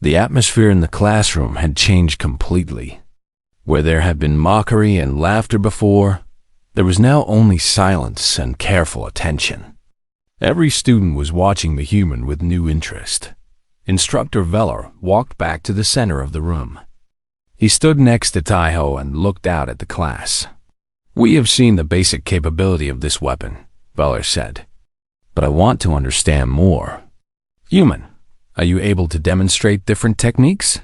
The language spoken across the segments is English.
The atmosphere in the classroom had changed completely. Where there had been mockery and laughter before, there was now only silence and careful attention. Every student was watching the human with new interest. Instructor Veller walked back to the center of the room. He stood next to Taiho and looked out at the class. "We have seen the basic capability of this weapon," Veller said, "but I want to understand more. Human, are you able to demonstrate different techniques?"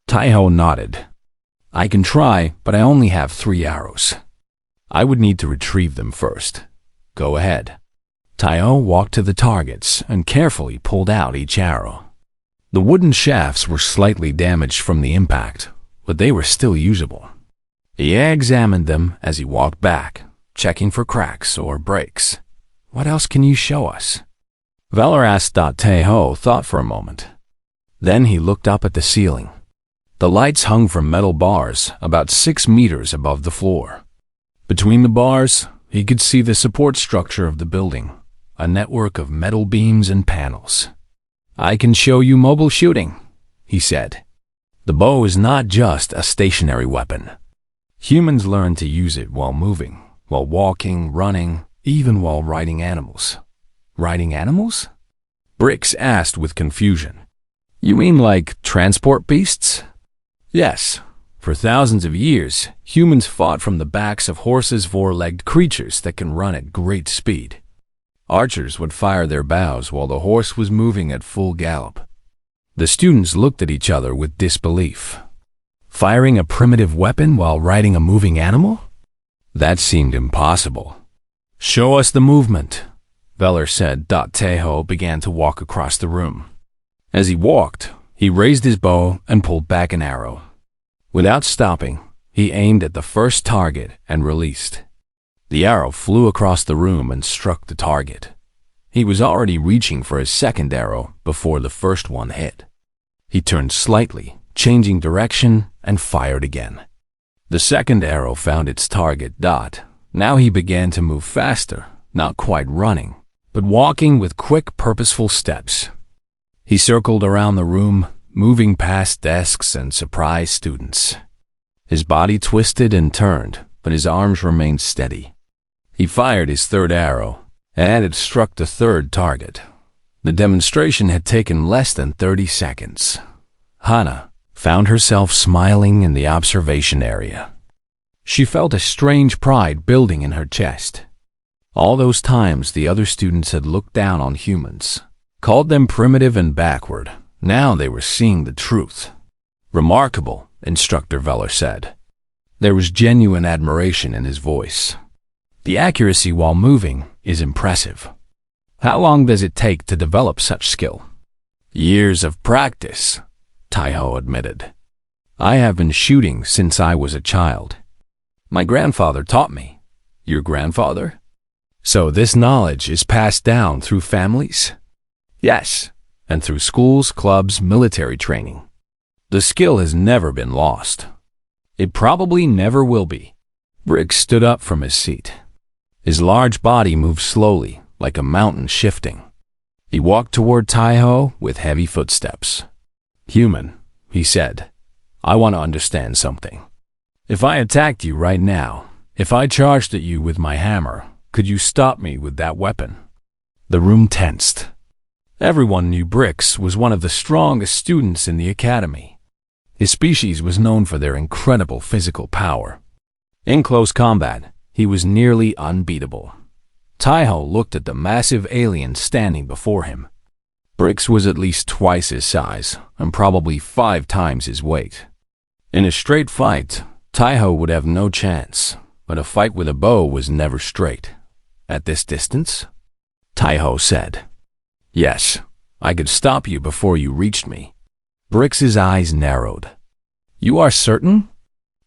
Taiho nodded. "I can try, but I only have 3 arrows. I would need to retrieve them first. Go ahead." Taiho walked to the targets and carefully pulled out each arrow. The wooden shafts were slightly damaged from the impact, but they were still usable. He examined them as he walked back, checking for cracks or breaks. "What else can you show us?" Veller asked. Taiho thought for a moment. Then he looked up at the ceiling. The lights hung from metal bars about 6 meters above the floor. Between the bars, he could see the support structure of the building, a network of metal beams and panels. "I can show you mobile shooting," he said. The bow is not just a stationary weapon. Humans learn to use it while moving, while walking, running, even while riding animals. "Riding animals?" Brix asked with confusion. "You mean like transport beasts?" "Yes. For thousands of years, humans fought from the backs of horses, 4-legged creatures that can run at great speed. Archers would fire their bows while the horse was moving at full gallop." The students looked at each other with disbelief. Firing a primitive weapon while riding a moving animal? That seemed impossible. "Show us the movement," Veller said. Taiho began to walk across the room. As he walked, he raised his bow and pulled back an arrow. Without stopping, he aimed at the first target and released. The arrow flew across the room and struck the target. He was already reaching for his second arrow before the first one hit. He turned slightly, changing direction, and fired again. The second arrow found its target. Now he began to move faster, not quite running, but walking with quick, purposeful steps. He circled around the room, moving past desks and surprised students. His body twisted and turned, but his arms remained steady. He fired his third arrow, and it struck the third target. The demonstration had taken less than 30 seconds. Hana found herself smiling in the observation area. She felt a strange pride building in her chest. All those times the other students had looked down on humans, called them primitive and backward. Now they were seeing the truth. "Remarkable," Instructor Veller said. There was genuine admiration in his voice. "The accuracy while moving is impressive. How long does it take to develop such skill?" "Years of practice," Taiho admitted. "I have been shooting since I was a child. My grandfather taught me." "Your grandfather? So this knowledge is passed down through families?" "Yes, and through schools, clubs, military training. The skill has never been lost. It probably never will be." Briggs stood up from his seat. His large body moved slowly, like a mountain shifting. He walked toward Taiho with heavy footsteps. "Human," he said, "I want to understand something. If I attacked you right now, if I charged at you with my hammer, could you stop me with that weapon?" The room tensed. Everyone knew Brix was one of the strongest students in the academy. His species was known for their incredible physical power. In close combat, he was nearly unbeatable. Taiho looked at the massive alien standing before him. Brix was at least twice his size and probably 5 times his weight. In a straight fight, Taiho would have no chance, but a fight with a bow was never straight. "At this distance?" Taiho said. "Yes, I could stop you before you reached me." Brix's eyes narrowed. "You are certain?"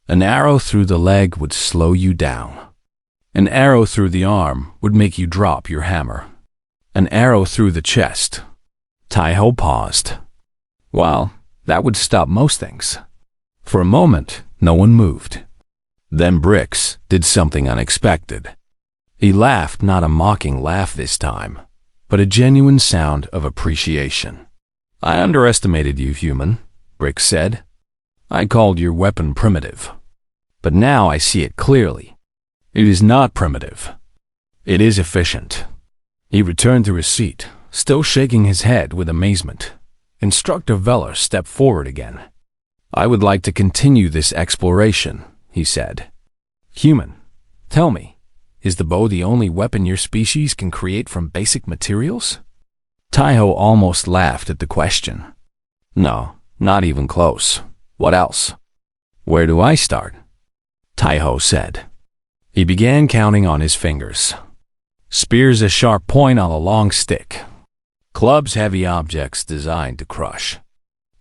"An arrow through the leg would slow you down. An arrow through the arm would make you drop your hammer. An arrow through the chest." Taiho paused. "Well, that would stop most things." For a moment, no one moved. Then Brix did something unexpected. He laughed, not a mocking laugh this time, but a genuine sound of appreciation. I underestimated you, human, Brick said. I called your weapon primitive. But now I see it clearly. It is not primitive. It is efficient. He returned to his seat, still shaking his head with amazement. Instructor Veller stepped forward again. I would like to continue this exploration, he said. Human, tell me, is the bow the only weapon your species can create from basic materials? Taiho almost laughed at the question. No, not even close. What else? Where do I start? Taiho said. He began counting on his fingers. Spears a sharp point on a long stick. Clubs heavy objects designed to crush.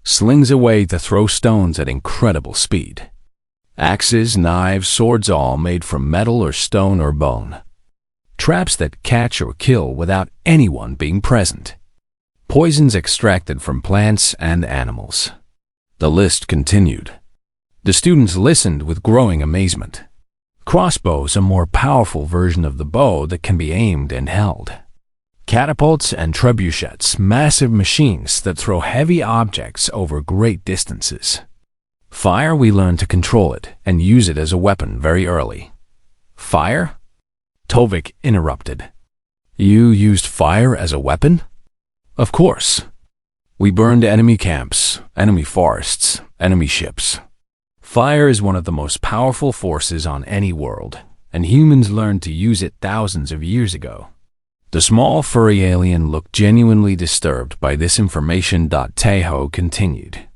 Slings a way to throw stones at incredible speed. Axes, knives, swords all made from metal or stone or bone. Traps that catch or kill without anyone being present. Poisons extracted from plants and animals. The list continued. The students listened with growing amazement. Crossbows, a more powerful version of the bow that can be aimed and held. Catapults and trebuchets, massive machines that throw heavy objects over great distances. Fire, we learned to control it and use it as a weapon very early. Fire? Tovik interrupted. You used fire as a weapon? Of course. We burned enemy camps, enemy forests, enemy ships. Fire is one of the most powerful forces on any world, and humans learned to use it thousands of years ago. The small furry alien looked genuinely disturbed by this information. Taiho continued.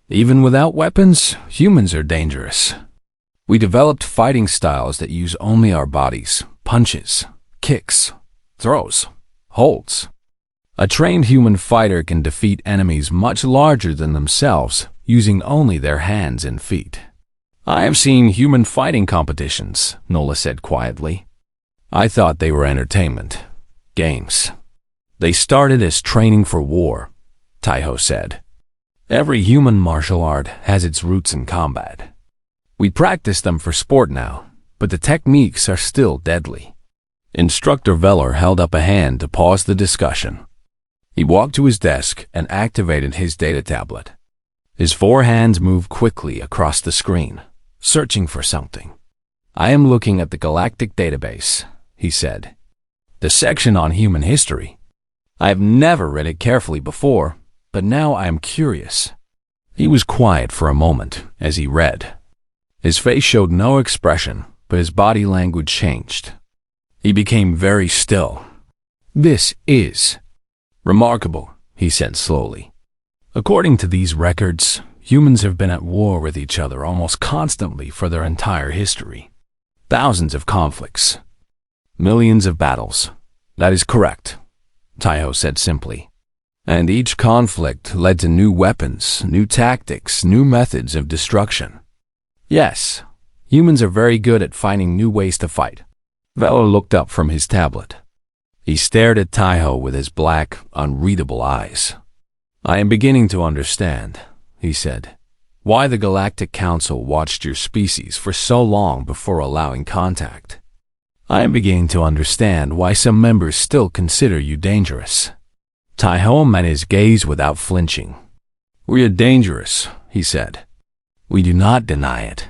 Even without weapons, humans are dangerous. We developed fighting styles that use only our bodies, punches, kicks, throws, holds. A trained human fighter can defeat enemies much larger than themselves using only their hands and feet. I have seen human fighting competitions, Nola said quietly. I thought they were entertainment. Games. They started as training for war, Taiho said. Every human martial art has its roots in combat. We practice them for sport now, but the techniques are still deadly. Instructor Veller held up a hand to pause the discussion. He walked to his desk and activated his data tablet. His 4 hands moved quickly across the screen, searching for something. I am looking at the Galactic database, he said. The section on human history. I have never read it carefully before, but now I am curious. He was quiet for a moment as he read. His face showed no expression, but his body language changed. He became very still. This is remarkable, he said slowly. According to these records, humans have been at war with each other almost constantly for their entire history. Thousands of conflicts. Millions of battles. That is correct, Taiho said simply. And each conflict led to new weapons, new tactics, new methods of destruction. Yes, humans are very good at finding new ways to fight. Veller looked up from his tablet. He stared at Taiho with his black, unreadable eyes. I am beginning to understand, he said, why the Galactic Council watched your species for so long before allowing contact. I am beginning to understand why some members still consider you dangerous. Taiho met his gaze without flinching. We are dangerous, he said. We do not deny it.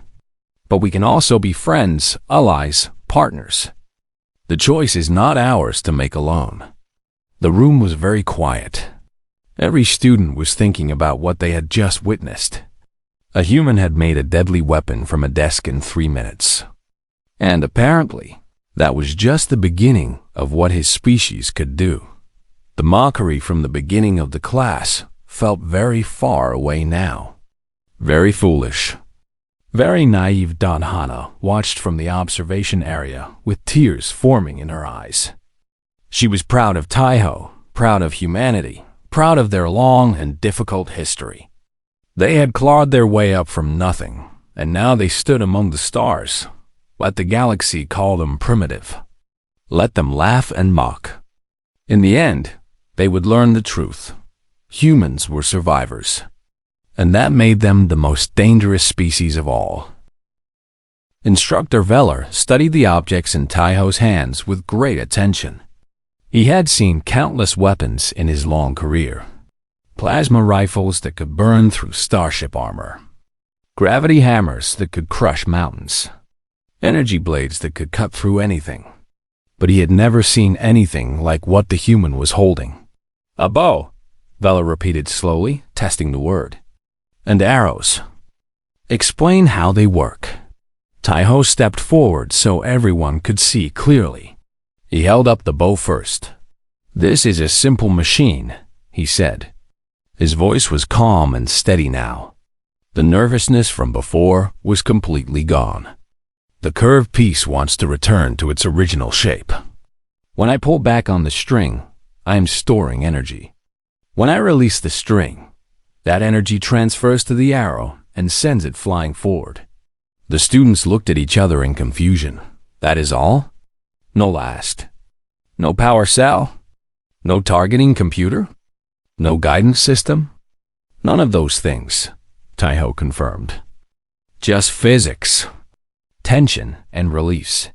But we can also be friends, allies, partners. The choice is not ours to make alone. The room was very quiet. Every student was thinking about what they had just witnessed. A human had made a deadly weapon from a desk in 3 minutes. And apparently, that was just the beginning of what his species could do. The mockery from the beginning of the class felt very far away now. Very foolish. Very naive. Hana watched from the observation area with tears forming in her eyes. She was proud of Taiho, proud of humanity, proud of their long and difficult history. They had clawed their way up from nothing, and now they stood among the stars. Let the galaxy call them primitive. Let them laugh and mock. In the end, they would learn the truth. Humans were survivors. And that made them the most dangerous species of all. Instructor Veller studied the objects in Taiho's hands with great attention. He had seen countless weapons in his long career. plasma rifles that could burn through starship armor, gravity hammers that could crush mountains, energy blades that could cut through anything. But he had never seen anything like what the human was holding. A bow, Vela repeated slowly, testing the word. And arrows. Explain how they work. Taiho stepped forward so everyone could see clearly. He held up the bow first. This is a simple machine, he said. His voice was calm and steady now. The nervousness from before was completely gone. The curved piece wants to return to its original shape. When I pull back on the string, I am storing energy. When I release the string, that energy transfers to the arrow and sends it flying forward. The students looked at each other in confusion. That is all? Nola asked. No power cell? No targeting computer? No guidance system? None of those things, Taiho confirmed. Just physics, tension, and release.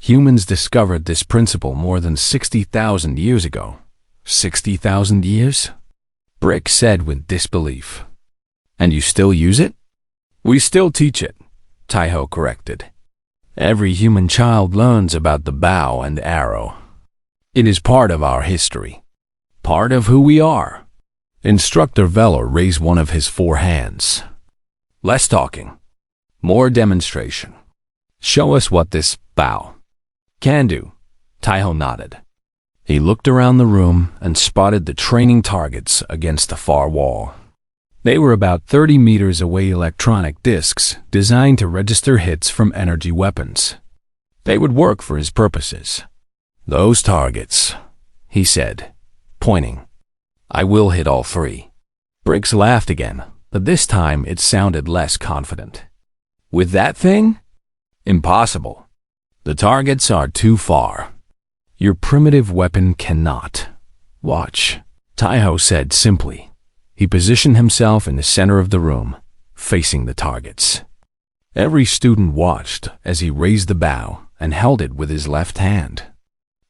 Humans discovered this principle more than 60,000 years ago. 60,000 years? Brick said with disbelief. And you still use it? We still teach it, Taiho corrected. Every human child learns about the bow and arrow. It is part of our history. Part of who we are. Instructor Vela raised one of his 4 hands. Less talking. More demonstration. Show us what this bow can do. Taiho nodded. He looked around the room and spotted the training targets against the far wall. They were about 30 meters away, electronic discs designed to register hits from energy weapons. They would work for his purposes. Those targets, he said, pointing. I will hit all 3. Briggs laughed again, but this time it sounded less confident. With that thing? Impossible. The targets are too far. Your primitive weapon cannot. Watch, Taiho said simply. He positioned himself in the center of the room, facing the targets. Every student watched as he raised the bow and held it with his left hand.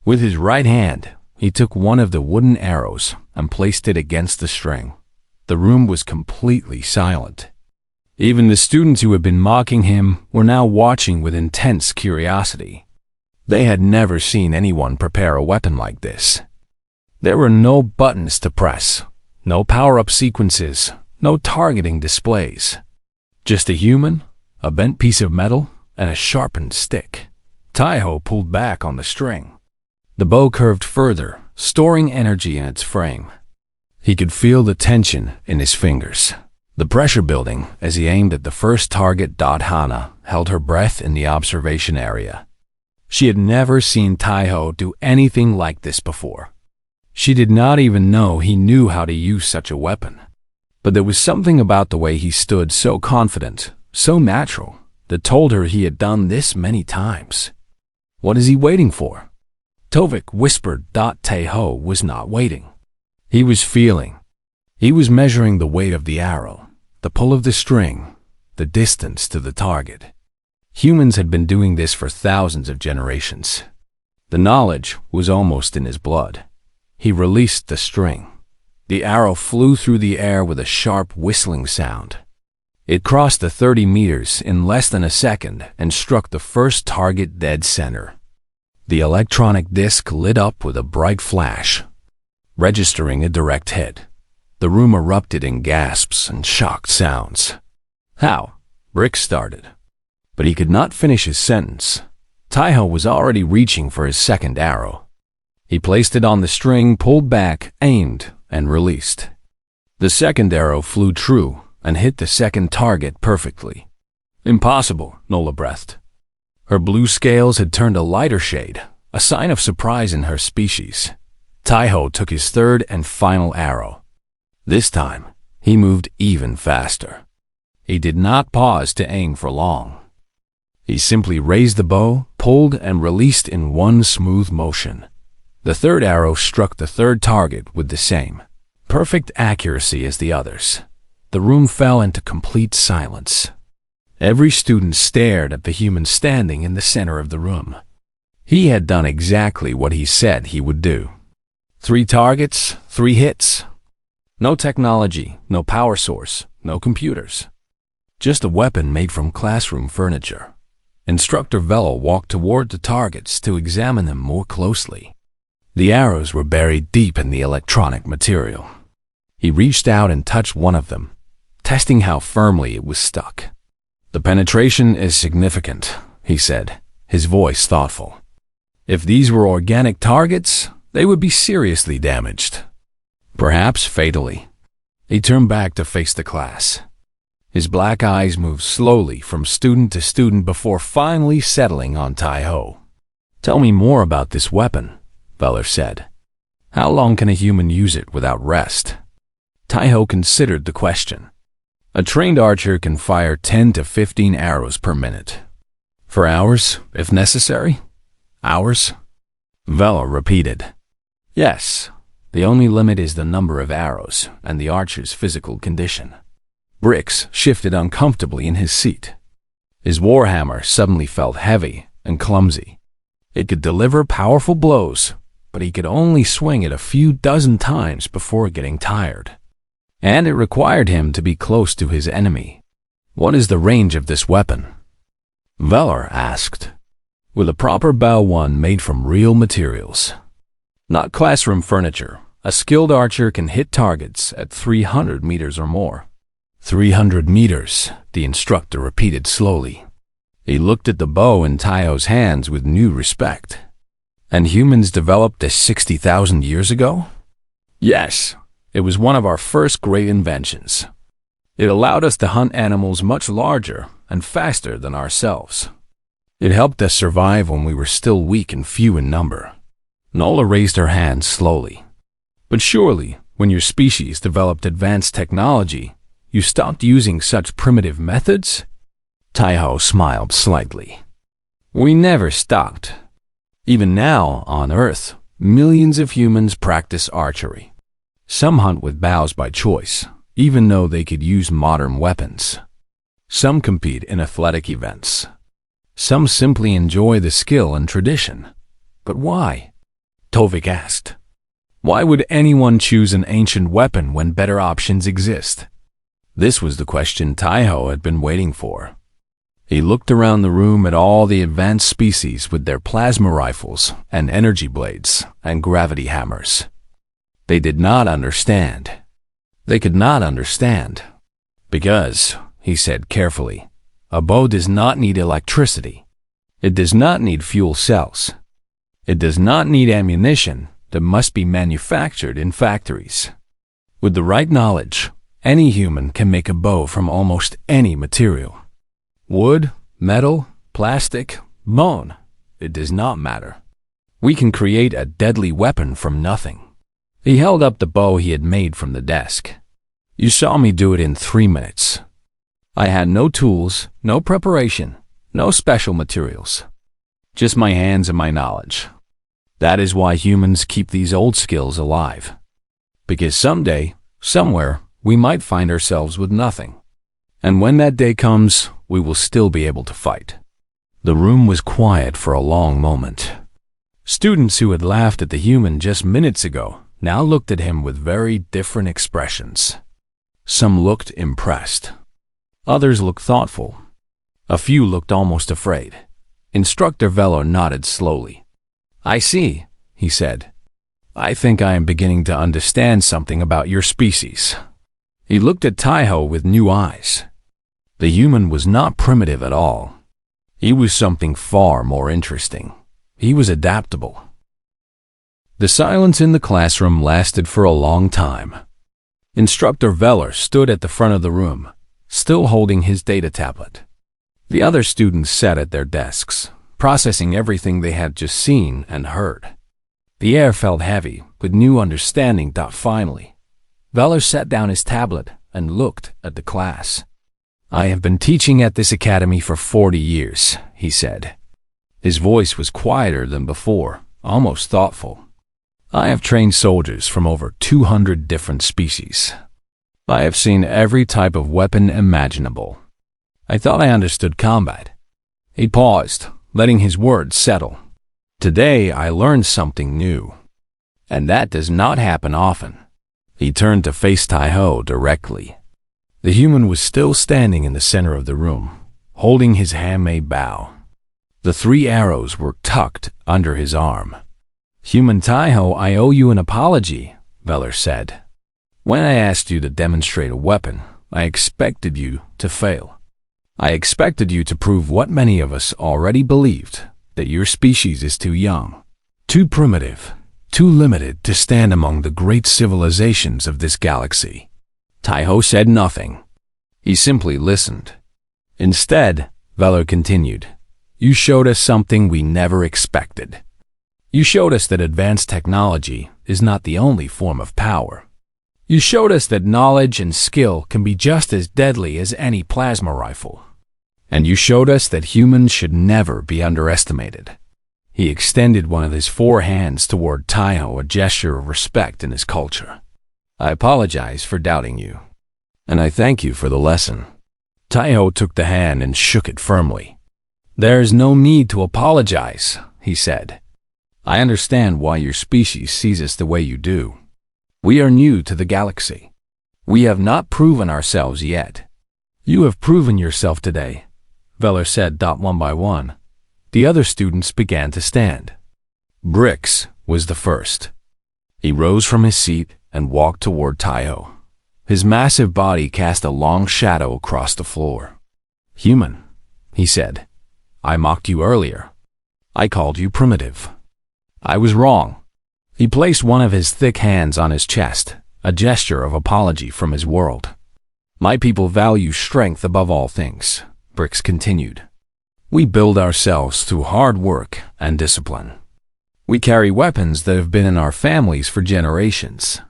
With his right hand, he took one of the wooden arrows and placed it against the string. The room was completely silent. Even the students who had been mocking him were now watching with intense curiosity. They had never seen anyone prepare a weapon like this. There were no buttons to press, no power-up sequences, no targeting displays. Just a human, a bent piece of metal, and a sharpened stick. Taiho pulled back on the string. The bow curved further, storing energy in its frame. He could feel the tension in his fingers. The pressure building as he aimed at the first target. Hana held her breath in the observation area. She had never seen Taiho do anything like this before. She did not even know he knew how to use such a weapon. But there was something about the way he stood, so confident, so natural, that told her he had done this many times. What is he waiting for? Tovik whispered. Taiho was not waiting. He was feeling. He was measuring the weight of the arrow, the pull of the string, the distance to the target. Humans had been doing this for thousands of generations. The knowledge was almost in his blood. He released the string. The arrow flew through the air with a sharp whistling sound. It crossed the 30 meters in less than a second and struck the first target dead center. The electronic disc lit up with a bright flash, registering a direct hit. The room erupted in gasps and shocked sounds. How? Rick started. But he could not finish his sentence. Taiho was already reaching for his second arrow. He placed it on the string, pulled back, aimed, and released. The second arrow flew true and hit the second target perfectly. Impossible, Nola breathed. Her blue scales had turned a lighter shade, a sign of surprise in her species. Taiho took his third and final arrow. This time, he moved even faster. He did not pause to aim for long. He simply raised the bow, pulled, and released in one smooth motion. The third arrow struck the third target with the same perfect accuracy as the others. The room fell into complete silence. Every student stared at the human standing in the center of the room. He had done exactly what he said he would do. 3 targets, 3 hits. No technology, no power source, no computers. Just a weapon made from classroom furniture. Instructor Velo walked toward the targets to examine them more closely. The arrows were buried deep in the electronic material. He reached out and touched one of them, testing how firmly it was stuck. "The penetration is significant," he said, his voice thoughtful. "If these were organic targets, they would be seriously damaged. Perhaps fatally." He turned back to face the class. His black eyes moved slowly from student to student before finally settling on Tai-Ho. "Tell me more about this weapon," Veller said. "How long can a human use it without rest?" Tai-Ho considered the question. "A trained archer can fire 10 to 15 arrows per minute. For hours, if necessary." "Hours?" Veller repeated. "Yes. The only limit is the number of arrows and the archer's physical condition." Bricks shifted uncomfortably in his seat. His warhammer suddenly felt heavy and clumsy. It could deliver powerful blows, but he could only swing it a few dozen times before getting tired. And it required him to be close to his enemy. "What is the range of this weapon?" Veller asked. "With a proper bow one made from real materials. Not classroom furniture. A skilled archer can hit targets at 300 meters or more." 300 meters, the instructor repeated slowly. He looked at the bow in Tai-Ho's hands with new respect. "And humans developed this 60,000 years ago?" "Yes, it was one of our first great inventions. It allowed us to hunt animals much larger and faster than ourselves. It helped us survive when we were still weak and few in number." Nola raised her hand slowly. "But surely, when your species developed advanced technology, you stopped using such primitive methods?" Tai-Ho smiled slightly. "We never stopped. Even now, on Earth, millions of humans practice archery. Some hunt with bows by choice, even though they could use modern weapons. Some compete in athletic events. Some simply enjoy the skill and tradition. But why?" Tovik asked. "Why would anyone choose an ancient weapon when better options exist?" This was the question Tai-Ho had been waiting for. He looked around the room at all the advanced species with their plasma rifles and energy blades and gravity hammers. They did not understand. They could not understand. "Because," he said carefully, "a bow does not need electricity. It does not need fuel cells. It does not need ammunition that must be manufactured in factories. With the right knowledge, any human can make a bow from almost any material. Wood, metal, plastic, bone, it does not matter. We can create a deadly weapon from nothing." He held up the bow he had made from the desk. "You saw me do it in 3 minutes. I had no tools, no preparation, no special materials. Just my hands and my knowledge. That is why humans keep these old skills alive. Because someday, somewhere, we might find ourselves with nothing. And when that day comes, we will still be able to fight." The room was quiet for a long moment. Students who had laughed at the human just minutes ago now looked at him with very different expressions. Some looked impressed. Others looked thoughtful. A few looked almost afraid. Instructor Velo nodded slowly. "I see," he said. "I think I am beginning to understand something about your species." He looked at Tai-Ho with new eyes. The human was not primitive at all. He was something far more interesting. He was adaptable. The silence in the classroom lasted for a long time. Instructor Veller stood at the front of the room, still holding his data tablet. The other students sat at their desks, processing everything they had just seen and heard. The air felt heavy, with new understanding. Finally, Veller set down his tablet and looked at the class. "I have been teaching at this academy for 40 years, he said. His voice was quieter than before, almost thoughtful. "I have trained soldiers from over 200 different species. I have seen every type of weapon imaginable. I thought I understood combat." He paused, letting his words settle. "Today I learned something new. And that does not happen often." He turned to face Tai-Ho directly. The human was still standing in the center of the room, holding his handmade bow. The 3 arrows were tucked under his arm. "Human Tai-Ho, I owe you an apology," Veller said. "When I asked you to demonstrate a weapon, I expected you to fail. I expected you to prove what many of us already believed, that your species is too young, too primitive, too limited to stand among the great civilizations of this galaxy." Tai-Ho said nothing. He simply listened. "Instead," Veller continued, "you showed us something we never expected. You showed us that advanced technology is not the only form of power. You showed us that knowledge and skill can be just as deadly as any plasma rifle. And you showed us that humans should never be underestimated." He extended one of his 4 hands toward Tai-Ho, a gesture of respect in his culture. "I apologize for doubting you, and I thank you for the lesson." Tai-Ho took the hand and shook it firmly. "There's no need to apologize," he said. "I understand why your species sees us the way you do. We are new to the galaxy. We have not proven ourselves yet." "You have proven yourself today," Veller said. One by one, the other students began to stand. Brix was the first. He rose from his seat and walked toward Tai-Ho. His massive body cast a long shadow across the floor. "Human," he said, "I mocked you earlier. I called you primitive. I was wrong." He placed one of his thick hands on his chest, a gesture of apology from his world. "My people value strength above all things," Brix continued. "We build ourselves through hard work and discipline. We carry weapons that have been in our families for generations.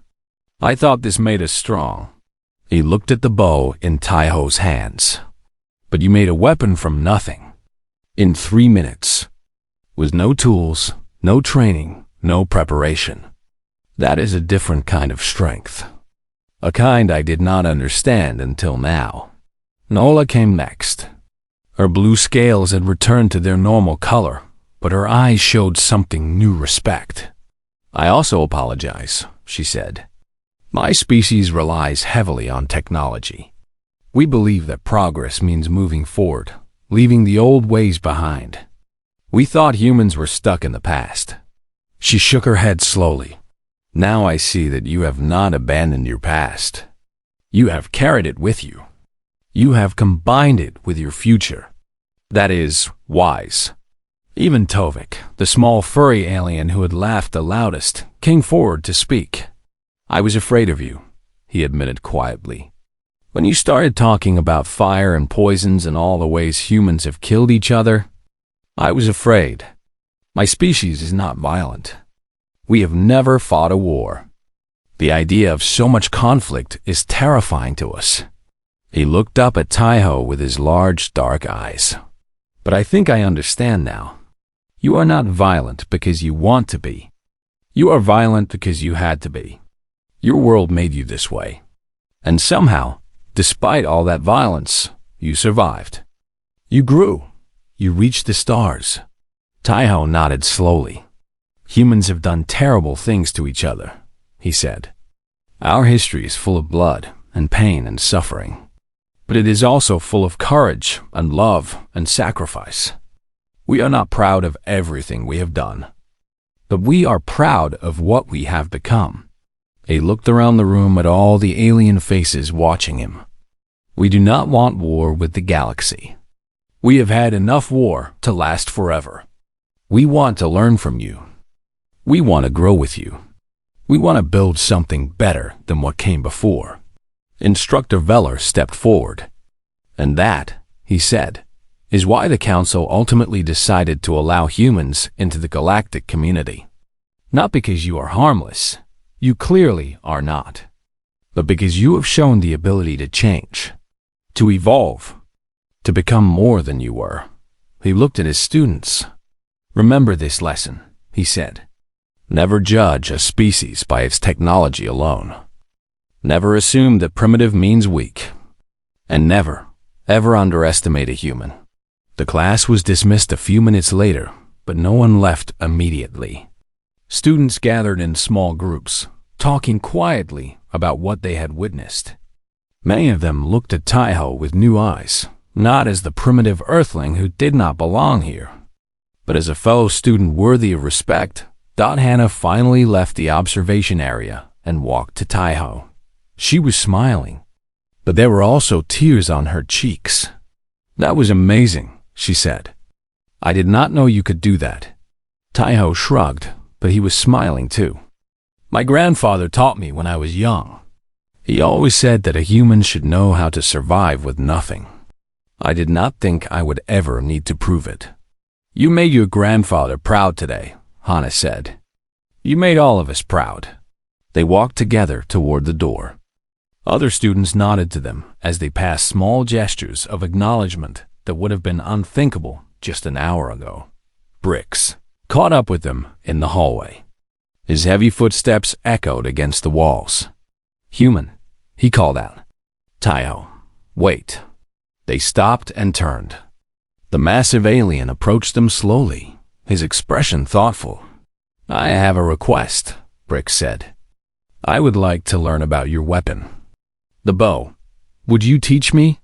I thought this made us strong." He looked at the bow in Tai-Ho's hands. "But you made a weapon from nothing. In 3 minutes. With no tools, no training, no preparation. That is a different kind of strength. A kind I did not understand until now." Nola came next. Her blue scales had returned to their normal color, but her eyes showed something new respect. "I also apologize," she said. "My species relies heavily on technology. We believe that progress means moving forward, leaving the old ways behind. We thought humans were stuck in the past." She shook her head slowly. "Now I see that you have not abandoned your past. You have carried it with you. You have combined it with your future. That is wise." Even Tovik, the small furry alien who had laughed the loudest, came forward to speak. "I was afraid of you," he admitted quietly. "When you started talking about fire and poisons and all the ways humans have killed each other, I was afraid. My species is not violent. We have never fought a war. The idea of so much conflict is terrifying to us." He looked up at Tai-Ho with his large, dark eyes. "But I think I understand now. You are not violent because you want to be. You are violent because you had to be. Your world made you this way. And somehow, despite all that violence, you survived. You grew. You reached the stars." Tai-Ho nodded slowly. "Humans have done terrible things to each other," he said. "Our history is full of blood and pain and suffering. But it is also full of courage and love and sacrifice. We are not proud of everything we have done, but we are proud of what we have become." He looked around the room at all the alien faces watching him. "We do not want war with the galaxy. We have had enough war to last forever. We want to learn from you. We want to grow with you. We want to build something better than what came before." Instructor Veller stepped forward. "And that," he said, "is why the Council ultimately decided to allow humans into the galactic community. Not because you are harmless, you clearly are not, but because you have shown the ability to change, to evolve, to become more than you were." He looked at his students. "Remember this lesson," he said. "Never judge a species by its technology alone. Never assume that primitive means weak. And never, ever underestimate a human." The class was dismissed a few minutes later, but no one left immediately. Students gathered in small groups, talking quietly about what they had witnessed. Many of them looked at Taiho with new eyes, not as the primitive earthling who did not belong here, but as a fellow student worthy of respect. Hannah finally left the observation area and walked to Taiho. She was smiling, but there were also tears on her cheeks. "That was amazing," she said. "I did not know you could do that." Taiho shrugged, but he was smiling too. "My grandfather taught me when I was young. He always said that a human should know how to survive with nothing. I did not think I would ever need to prove it." "You made your grandfather proud today," Hannah said. "You made all of us proud." They walked together toward the door. Other students nodded to them as they passed small gestures of acknowledgement that would have been unthinkable just an hour ago. Bricks caught up with them in the hallway. His heavy footsteps echoed against the walls. "Human," he called out. "Taiho, wait." They stopped and turned. The massive alien approached them slowly, his expression thoughtful. "I have a request," Bricks said. "I would like to learn about your weapon." "The bow. Would you teach me?"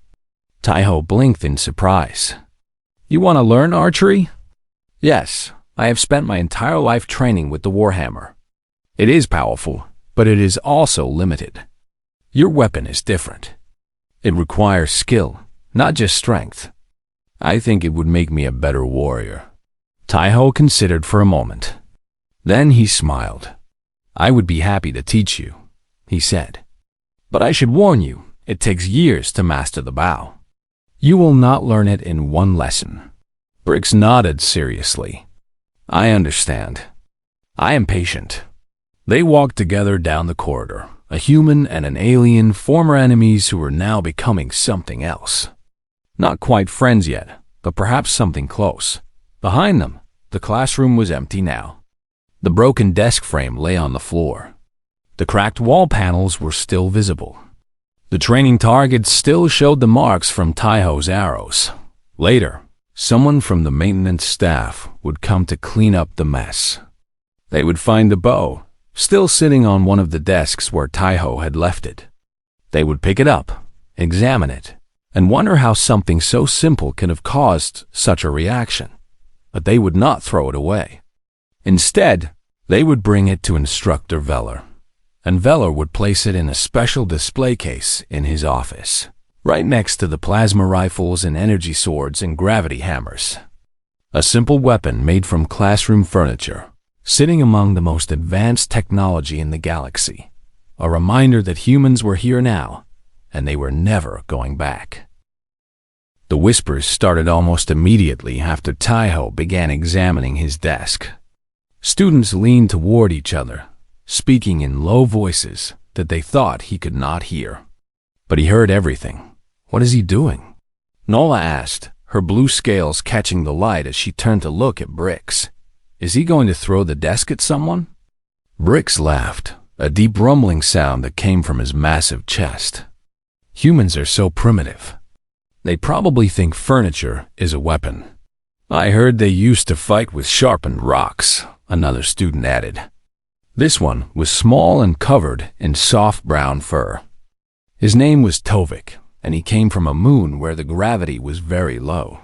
Taiho blinked in surprise. "You want to learn archery?" "Yes, I have spent my entire life training with the warhammer. It is powerful, but it is also limited. Your weapon is different. It requires skill, not just strength. I think it would make me a better warrior." Taiho considered for a moment. Then he smiled. "I would be happy to teach you," he said. "But I should warn you, it takes years to master the bow. You will not learn it in one lesson." Bricks nodded seriously. "I understand. I am patient." They walked together down the corridor, a human and an alien, former enemies who were now becoming something else. Not quite friends yet, but perhaps something close. Behind them, the classroom was empty now. The broken desk frame lay on the floor. The cracked wall panels were still visible. The training targets still showed the marks from Taiho's arrows. Later, someone from the maintenance staff would come to clean up the mess. They would find the bow, still sitting on one of the desks where Taiho had left it. They would pick it up, examine it, and wonder how something so simple could have caused such a reaction. But they would not throw it away. Instead, they would bring it to Instructor Veller, and Veller would place it in a special display case in his office, right next to the plasma rifles and energy swords and gravity hammers. A simple weapon made from classroom furniture, sitting among the most advanced technology in the galaxy, a reminder that humans were here now, and they were never going back. The whispers started almost immediately after Taiho began examining his desk. Students leaned toward each other, speaking in low voices that they thought he could not hear. But he heard everything. "What is he doing?" Nola asked, her blue scales catching the light as she turned to look at Bricks. "Is he going to throw the desk at someone?" Bricks laughed, a deep rumbling sound that came from his massive chest. "Humans are so primitive. They probably think furniture is a weapon." "I heard they used to fight with sharpened rocks," another student added. This one was small and covered in soft brown fur. His name was Tovik, and he came from a moon where the gravity was very low.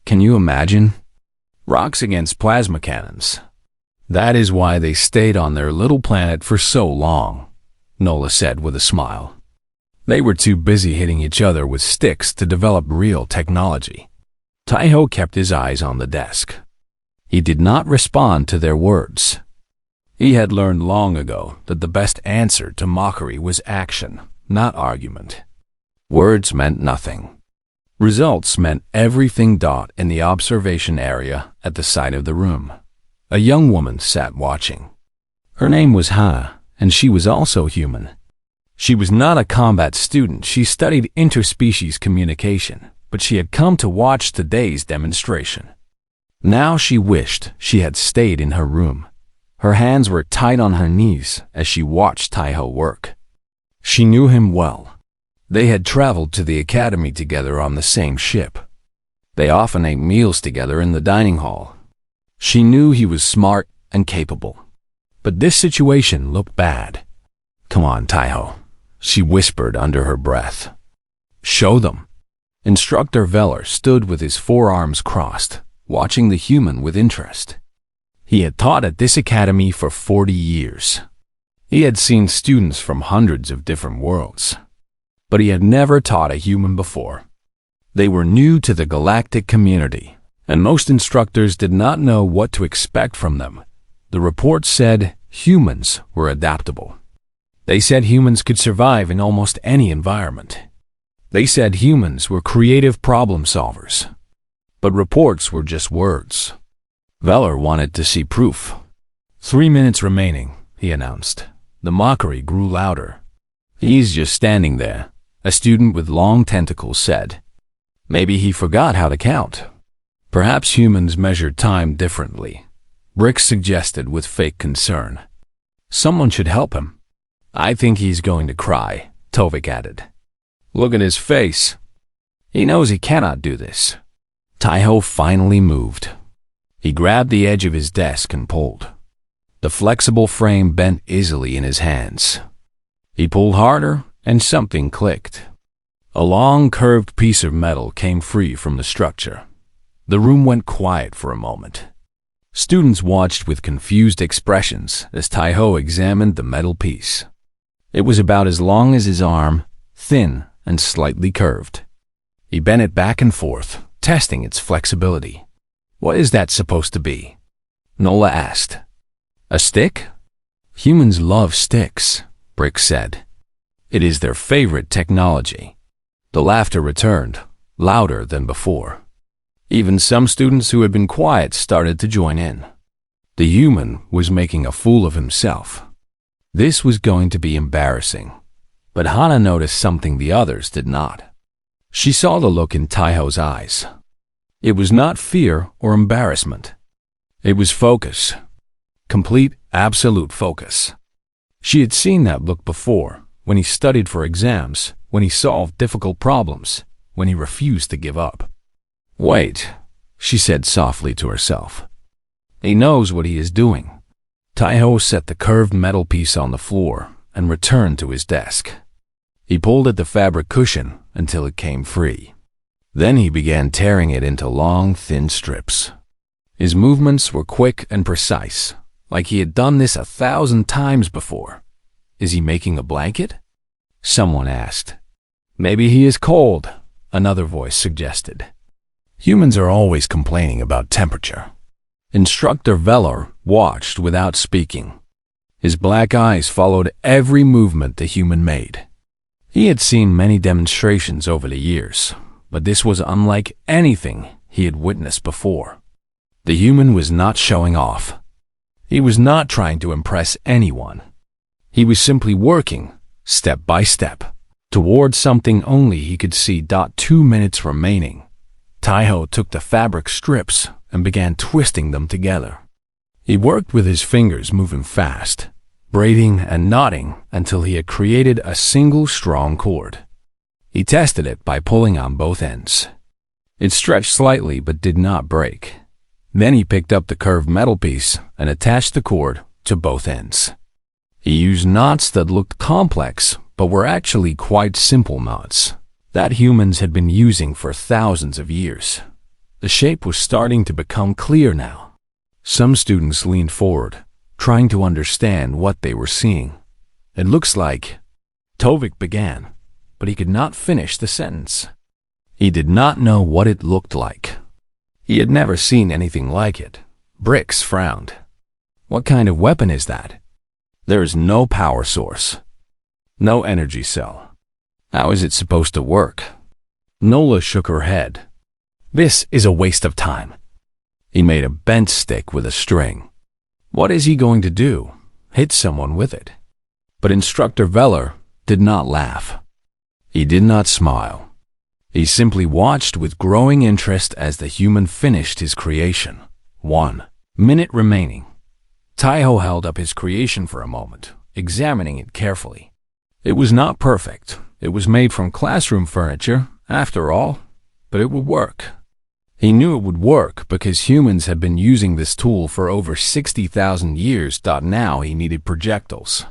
"Can you imagine? Rocks against plasma cannons. That is why they stayed on their little planet for so long," Nola said with a smile. "They were too busy hitting each other with sticks to develop real technology." Taiho kept his eyes on the desk. He did not respond to their words. He had learned long ago that the best answer to mockery was action, not argument. Words meant nothing. Results meant everything. In the observation area at the side of the room, a young woman sat watching. Her name was Hannah, and she was also human. She was not a combat student. She studied interspecies communication, but she had come to watch today's demonstration. Now she wished she had stayed in her room. Her hands were tight on her knees as she watched Taiho work. She knew him well. They had traveled to the academy together on the same ship. They often ate meals together in the dining hall. She knew he was smart and capable. But this situation looked bad. "Come on, Taiho," she whispered under her breath. "Show them." Instructor Veller stood with his forearms crossed, watching the human with interest. He had taught at this academy for 40 years. He had seen students from hundreds of different worlds, but he had never taught a human before. They were new to the galactic community, and most instructors did not know what to expect from them. The report said humans were adaptable. They said humans could survive in almost any environment. They said humans were creative problem solvers. But reports were just words. Veller wanted to see proof. 3 minutes remaining, he announced. The mockery grew louder. "He's just standing there," a student with long tentacles said. Maybe he forgot how to count. Perhaps humans measured time differently, Brick suggested with fake concern. Someone should help him. "I think he's going to cry," Tovik added. "Look at his face. He knows he cannot do this." Taiho finally moved. He grabbed the edge of his desk and pulled. The flexible frame bent easily in his hands. He pulled harder, and something clicked. A long, curved piece of metal came free from the structure. The room went quiet for a moment. Students watched with confused expressions as Taiho examined the metal piece. It was about as long as his arm, thin and slightly curved. He bent it back and forth, testing its flexibility. "What is that supposed to be?" Nola asked. "A stick?" "Humans love sticks," Brick said. "It is their favorite technology." The laughter returned, louder than before. Even some students who had been quiet started to join in. The human was making a fool of himself. This was going to be embarrassing. But Hana noticed something the others did not. She saw the look in Taiho's eyes. It was not fear or embarrassment. It was focus. Complete, absolute focus. She had seen that look before, when he studied for exams, when he solved difficult problems, when he refused to give up. "Wait," she said softly to herself. "He knows what he is doing." Taiho set the curved metal piece on the floor and returned to his desk. He pulled at the fabric cushion until it came free. Then he began tearing it into long, thin strips. His movements were quick and precise, like he had done this 1,000 times before. "Is he making a blanket?" someone asked. "Maybe he is cold," another voice suggested. Humans are always complaining about temperature. Instructor Veller watched without speaking. His black eyes followed every movement the human made. He had seen many demonstrations over the years, but this was unlike anything he had witnessed before. The human was not showing off. He was not trying to impress anyone. He was simply working, step by step, towards something only he could see. 2 minutes remaining. Taiho took the fabric strips and began twisting them together. He worked with his fingers moving fast, braiding and knotting until he had created a single strong cord. He tested it by pulling on both ends. It stretched slightly but did not break. Then he picked up the curved metal piece and attached the cord to both ends. He used knots that looked complex but were actually quite simple knots that humans had been using for thousands of years. The shape was starting to become clear now. Some students leaned forward, trying to understand what they were seeing. "It looks like..." Tovik began, but he could not finish the sentence. He did not know what it looked like. He had never seen anything like it. Bricks frowned. "What kind of weapon is that?" "There is no power source. No energy cell. How is it supposed to work?" Nola shook her head. "This is a waste of time." He made a bent stick with a string. What is he going to do? Hit someone with it? But Instructor Veller did not laugh. He did not smile. He simply watched with growing interest as the human finished his creation. 1 minute remaining. Taiho held up his creation for a moment, examining it carefully. It was not perfect. It was made from classroom furniture, after all, but it would work. He knew it would work because humans had been using this tool for over 60,000 years. Now he needed projectiles.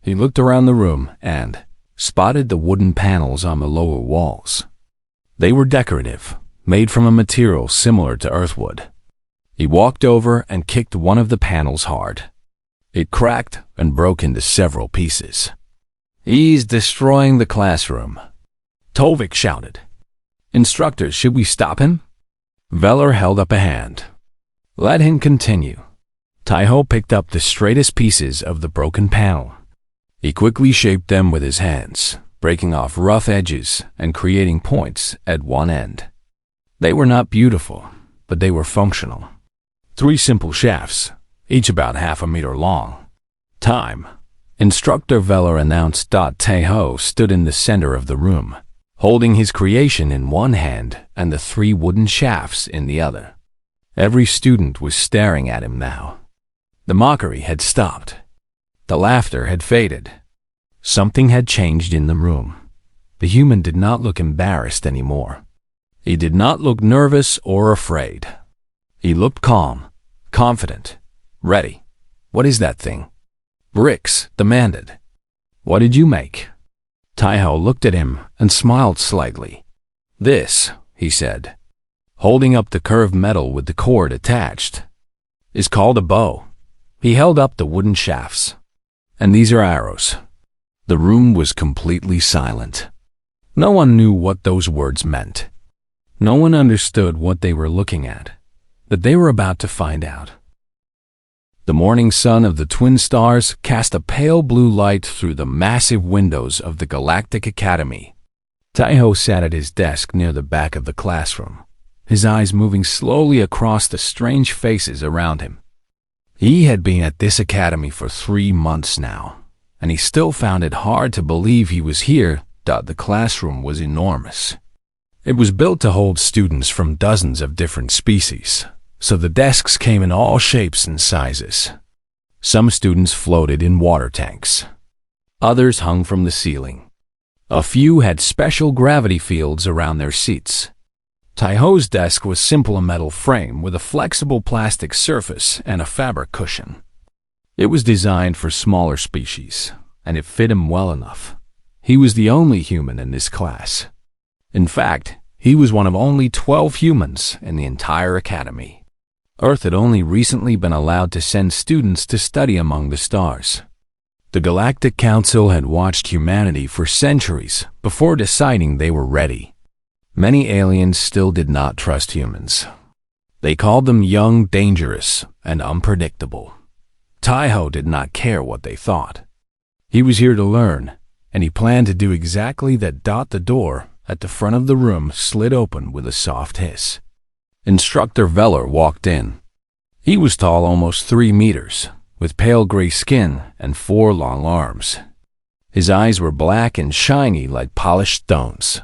He looked around the room and spotted the wooden panels on the lower walls. They were decorative, made from a material similar to earthwood. He walked over and kicked one of the panels hard. It cracked and broke into several pieces. "He's destroying the classroom," Tovik shouted. "Instructor, should we stop him?" Veller held up a hand. "Let him continue." Taiho picked up the straightest pieces of the broken panel. He quickly shaped them with his hands, breaking off rough edges and creating points at one end. They were not beautiful, but they were functional. 3 simple shafts, each about half a meter long. "Time." Instructor Veller announced. Taiho stood in the center of the room, holding his creation in one hand and the 3 wooden shafts in the other. Every student was staring at him now. The mockery had stopped. The laughter had faded. Something had changed in the room. The human did not look embarrassed anymore. He did not look nervous or afraid. He looked calm, confident, ready. "What is that thing?" Bricks demanded. "What did you make?" Taiho looked at him and smiled slightly. "This," he said, holding up the curved metal with the cord attached, "is called a bow." He held up the wooden shafts. "And these are arrows." The room was completely silent. No one knew what those words meant. No one understood what they were looking at, but they were about to find out. The morning sun of the twin stars cast a pale blue light through the massive windows of the Galactic Academy. Taiho sat at his desk near the back of the classroom, his eyes moving slowly across the strange faces around him. He had been at this academy for 3 months now, and he still found it hard to believe he was here. The classroom was enormous. It was built to hold students from dozens of different species, so the desks came in all shapes and sizes. Some students floated in water tanks. Others hung from the ceiling. A few had special gravity fields around their seats. Taiho's desk was simple, a metal frame with a flexible plastic surface and a fabric cushion. It was designed for smaller species, and it fit him well enough. He was the only human in this class. In fact, he was one of only 12 humans in the entire academy. Earth had only recently been allowed to send students to study among the stars. The Galactic Council had watched humanity for centuries before deciding they were ready. Many aliens still did not trust humans. They called them young, dangerous, and unpredictable. Taiho did not care what they thought. He was here to learn, and he planned to do exactly that. The door at the front of the room slid open with a soft hiss. Instructor Veller walked in. He was tall, almost 3 meters, with pale gray skin and 4 long arms. His eyes were black and shiny like polished stones.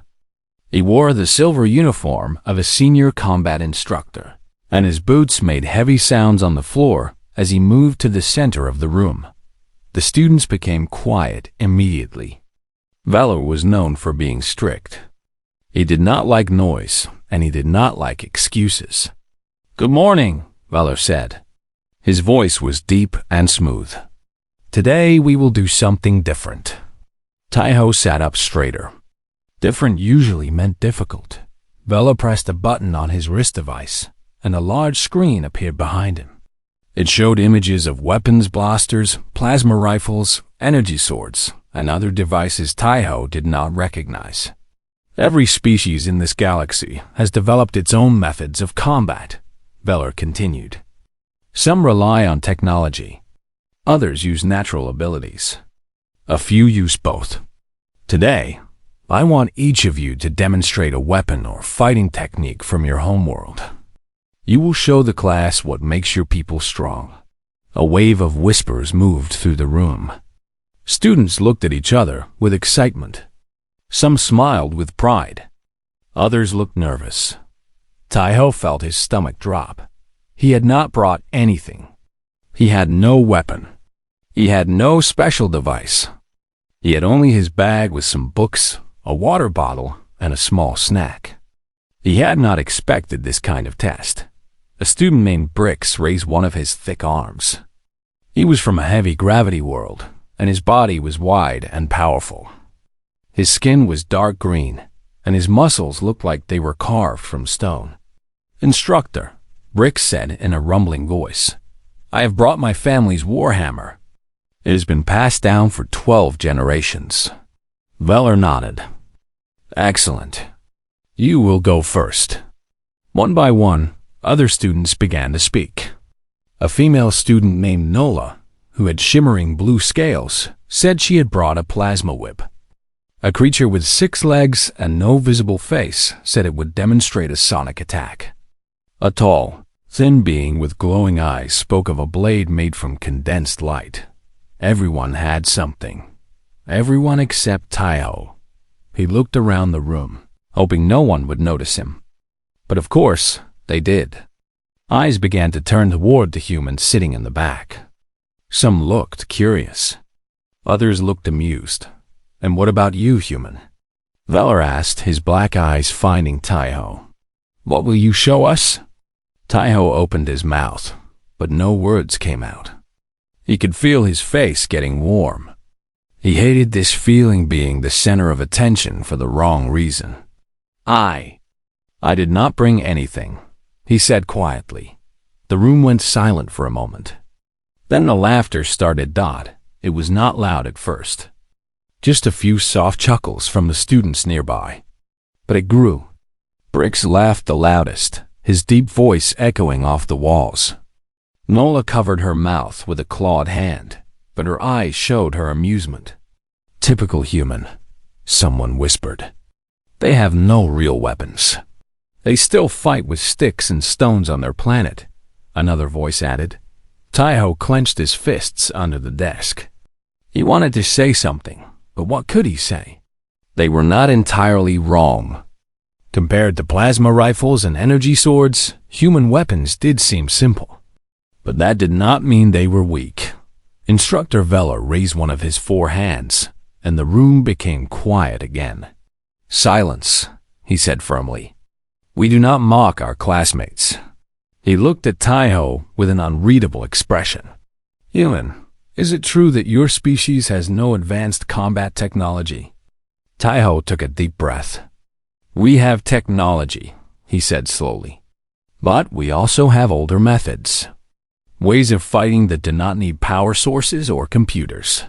He wore the silver uniform of a senior combat instructor, and his boots made heavy sounds on the floor as he moved to the center of the room. The students became quiet immediately. Veller was known for being strict. He did not like noise, and he did not like excuses. "Good morning," Veller said. His voice was deep and smooth. "Today we will do something different." Taiho sat up straighter. Different usually meant difficult. Veller pressed a button on his wrist device, and a large screen appeared behind him. It showed images of weapons, blasters, plasma rifles, energy swords, and other devices Taiho did not recognize. Every species in this galaxy has developed its own methods of combat, Veller continued. Some rely on technology. Others use natural abilities. A few use both. Today, I want each of you to demonstrate a weapon or fighting technique from your homeworld. You will show the class what makes your people strong. A wave of whispers moved through the room. Students looked at each other with excitement. Some smiled with pride. Others looked nervous. Taiho felt his stomach drop. He had not brought anything. He had no weapon. He had no special device. He had only his bag with some books, a water bottle, and a small snack. He had not expected this kind of test. A student named Bricks raised one of his thick arms. He was from a heavy gravity world, and his body was wide and powerful. His skin was dark green, and his muscles looked like they were carved from stone. "Instructor," Brick said in a rumbling voice, "I have brought my family's warhammer. It has been passed down for 12 generations." Veller nodded. "Excellent. You will go first." One by one, other students began to speak. A female student named Nola, who had shimmering blue scales, said she had brought a plasma whip. A creature with 6 legs and no visible face said it would demonstrate a sonic attack. A tall, thin being with glowing eyes spoke of a blade made from condensed light. Everyone had something. Everyone except Taiho. He looked around the room, hoping no one would notice him. But of course, they did. Eyes began to turn toward the human sitting in the back. Some looked curious. Others looked amused. "And what about you, human?" Veller asked, his black eyes finding Taiho. "What will you show us?" Taiho opened his mouth, but no words came out. He could feel his face getting warm. He hated this feeling being the center of attention for the wrong reason. I did not bring anything," he said quietly. The room went silent for a moment. Then the laughter started. It was not loud at first. Just a few soft chuckles from the students nearby. But it grew. Bricks laughed the loudest, his deep voice echoing off the walls. Nola covered her mouth with a clawed hand, but her eyes showed her amusement. "Typical human," someone whispered. "They have no real weapons. They still fight with sticks and stones on their planet," another voice added. Taiho clenched his fists under the desk. He wanted to say something, but what could he say? They were not entirely wrong. Compared to plasma rifles and energy swords, human weapons did seem simple. But that did not mean they were weak. Instructor Veller raised one of his 4 hands, and the room became quiet again. "Silence," he said firmly. "We do not mock our classmates." He looked at Taiho with an unreadable expression. "Human, is it true that your species has no advanced combat technology?" Taiho took a deep breath. "We have technology," he said slowly. "But we also have older methods. Ways of fighting that do not need power sources or computers."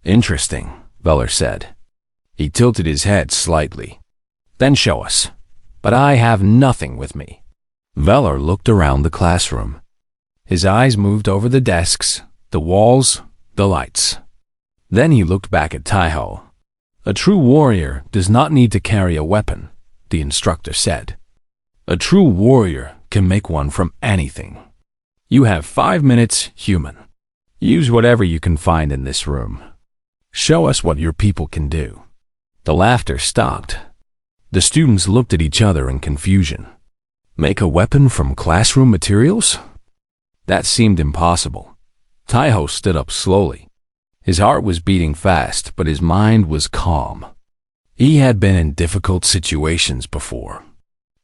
"Interesting," Veller said. He tilted his head slightly. "Then show us." "But I have nothing with me." Veller looked around the classroom. His eyes moved over the desks, the walls, the lights. Then he looked back at Taiho. "A true warrior does not need to carry a weapon," the instructor said. "A true warrior can make one from anything. You have 5 minutes, human. Use whatever you can find in this room. Show us what your people can do." The laughter stopped. The students looked at each other in confusion. Make a weapon from classroom materials? That seemed impossible. Taiho stood up slowly. His heart was beating fast, but his mind was calm. He had been in difficult situations before.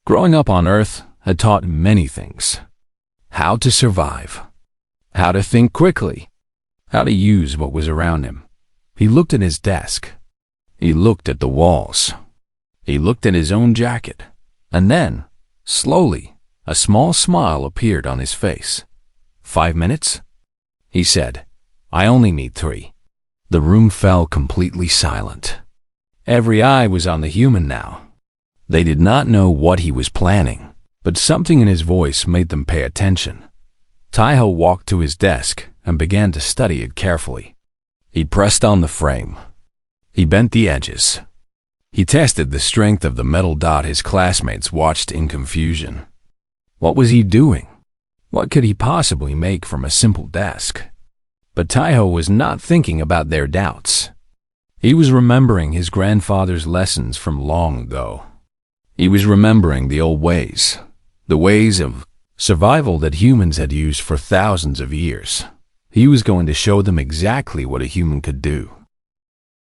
Growing up on Earth had taught him many things. How to survive. How to think quickly. How to use what was around him. He looked at his desk. He looked at the walls. He looked at his own jacket. And then, slowly, a small smile appeared on his face. 5 minutes? He said, "I only need 3. The room fell completely silent. Every eye was on the human now. They did not know what he was planning, but something in his voice made them pay attention. Taiho walked to his desk and began to study it carefully. He pressed on the frame. He bent the edges. He tested the strength of the metal. His classmates watched in confusion. What was he doing? What could he possibly make from a simple desk? But Taiho was not thinking about their doubts. He was remembering his grandfather's lessons from long ago. He was remembering the old ways, the ways of survival that humans had used for thousands of years. He was going to show them exactly what a human could do.